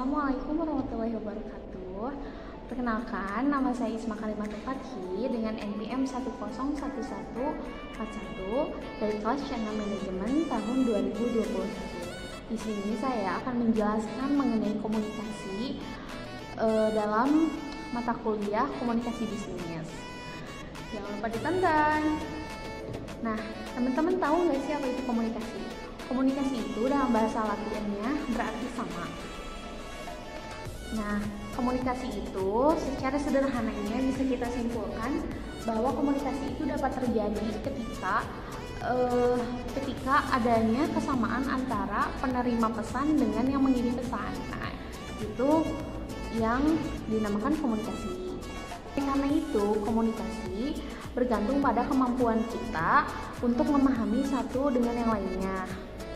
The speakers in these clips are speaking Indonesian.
Assalamualaikum warahmatullahi wabarakatuh. Perkenalkan, nama saya Isma Kalimatul Fathi dengan NPM 101141 dari kelas Channel Manajemen tahun 2021. Di sini saya akan menjelaskan mengenai komunikasi dalam mata kuliah komunikasi bisnis. Jangan lupa ditonton. Nah, teman-teman tahu nggak sih apa itu komunikasi? Komunikasi itu dalam bahasa Latinnya berarti sama. Nah, komunikasi itu secara sederhananya bisa kita simpulkan bahwa komunikasi itu dapat terjadi ketika adanya kesamaan antara penerima pesan dengan yang mengirim pesan. Nah, itu yang dinamakan komunikasi. Karena itu, komunikasi bergantung pada kemampuan kita untuk memahami satu dengan yang lainnya.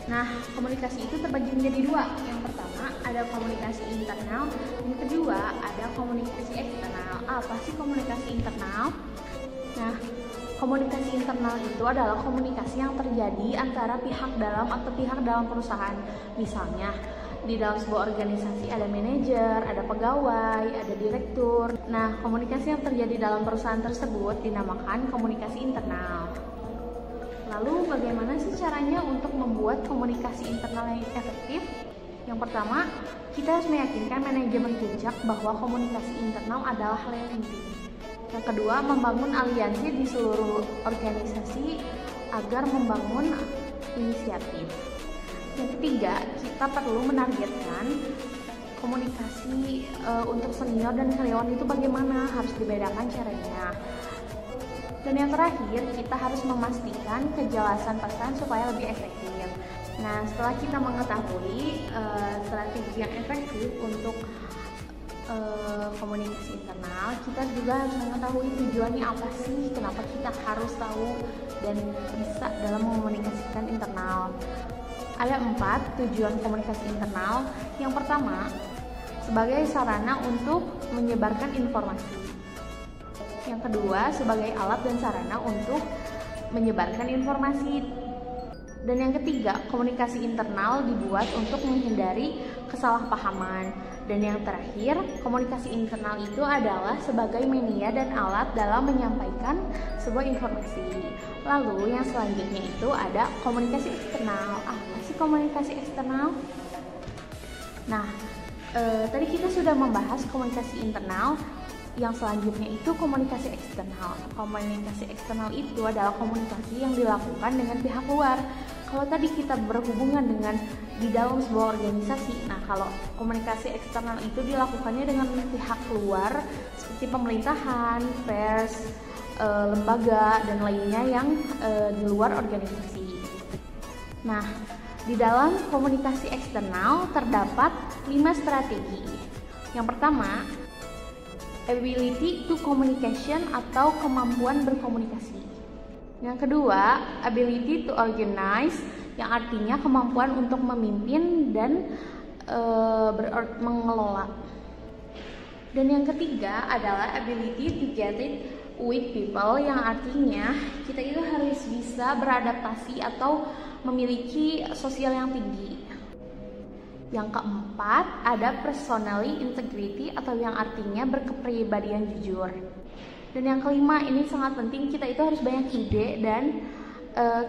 Nah, komunikasi itu terbagi menjadi dua. Yang pertama ada komunikasi internal, yang kedua ada komunikasi eksternal. Apa sih komunikasi internal? Nah, komunikasi internal itu adalah komunikasi yang terjadi antara pihak dalam atau pihak dalam perusahaan. Misalnya, di dalam sebuah organisasi ada manajer, ada pegawai, ada direktur. Nah, komunikasi yang terjadi dalam perusahaan tersebut dinamakan komunikasi internal. Lalu bagaimana sih caranya untuk membuat komunikasi internal yang efektif? Yang pertama, kita harus meyakinkan manajemen puncak bahwa komunikasi internal adalah hal yang penting. Yang kedua, membangun aliansi di seluruh organisasi agar membangun inisiatif. Yang ketiga, kita perlu menargetkan komunikasi untuk senior dan karyawan itu bagaimana, harus dibedakan caranya. Dan yang terakhir, kita harus memastikan kejelasan pesan supaya lebih efektif. Nah, setelah kita mengetahui strategi yang efektif untuk komunikasi internal, kita juga harus mengetahui tujuannya apa sih, kenapa kita harus tahu dan bisa dalam mengkomunikasikan internal. Ada 4 tujuan komunikasi internal. Yang pertama, sebagai sarana untuk menyebarkan informasi. Yang kedua, sebagai alat dan sarana untuk menyebarkan informasi. Dan yang ketiga, komunikasi internal dibuat untuk menghindari kesalahpahaman. Dan yang terakhir, komunikasi internal itu adalah sebagai media dan alat dalam menyampaikan sebuah informasi. Lalu yang selanjutnya itu ada komunikasi eksternal. Apa sih komunikasi eksternal? Nah, tadi kita sudah membahas komunikasi internal. Yang selanjutnya itu komunikasi eksternal. Komunikasi eksternal itu adalah komunikasi yang dilakukan dengan pihak luar. Kalau tadi kita berhubungan dengan di dalam sebuah organisasi, nah kalau komunikasi eksternal itu dilakukannya dengan pihak luar seperti pemerintahan, pers, lembaga dan lainnya yang di luar organisasi. Nah, di dalam komunikasi eksternal terdapat 5 strategi. Yang pertama, ability to communication atau kemampuan berkomunikasi. Yang kedua, ability to organize, yang artinya kemampuan untuk memimpin dan mengelola. Dan yang ketiga adalah ability to get it with people, yang artinya kita itu harus bisa beradaptasi atau memiliki sosial yang tinggi. Yang keempat ada personally integrity atau yang artinya berkepribadian jujur. Dan yang kelima ini sangat penting, kita itu harus banyak ide dan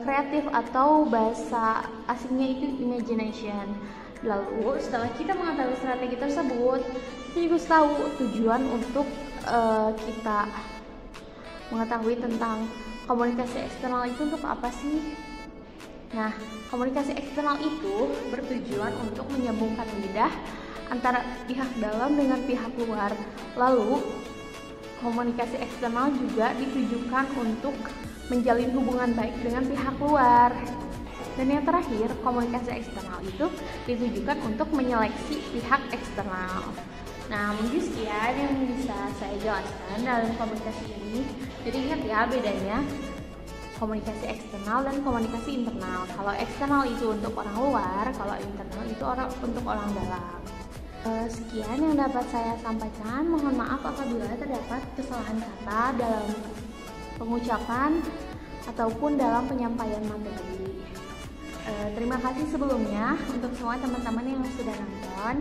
kreatif atau bahasa asingnya itu imagination. Lalu setelah kita mengetahui strategi tersebut, kita juga tahu tujuan untuk kita mengetahui tentang komunikasi eksternal itu untuk apa sih. Nah, komunikasi eksternal itu bertujuan untuk menyambungkan lidah antara pihak dalam dengan pihak luar. Lalu, komunikasi eksternal juga ditujukan untuk menjalin hubungan baik dengan pihak luar. Dan yang terakhir, komunikasi eksternal itu ditujukan untuk menyeleksi pihak eksternal. Nah, mungkin sekian yang bisa saya jelaskan dalam komunikasi ini. Jadi ingat ya bedanya komunikasi eksternal dan komunikasi internal. Kalau eksternal itu untuk orang luar, kalau internal itu untuk orang dalam. Sekian yang dapat saya sampaikan. Mohon maaf apabila terdapat kesalahan kata dalam pengucapan ataupun dalam penyampaian materi. Terima kasih sebelumnya untuk semua teman-teman yang sudah nonton.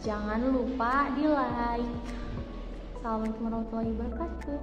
Jangan lupa di like. Assalamualaikum warahmatullahi wabarakatuh.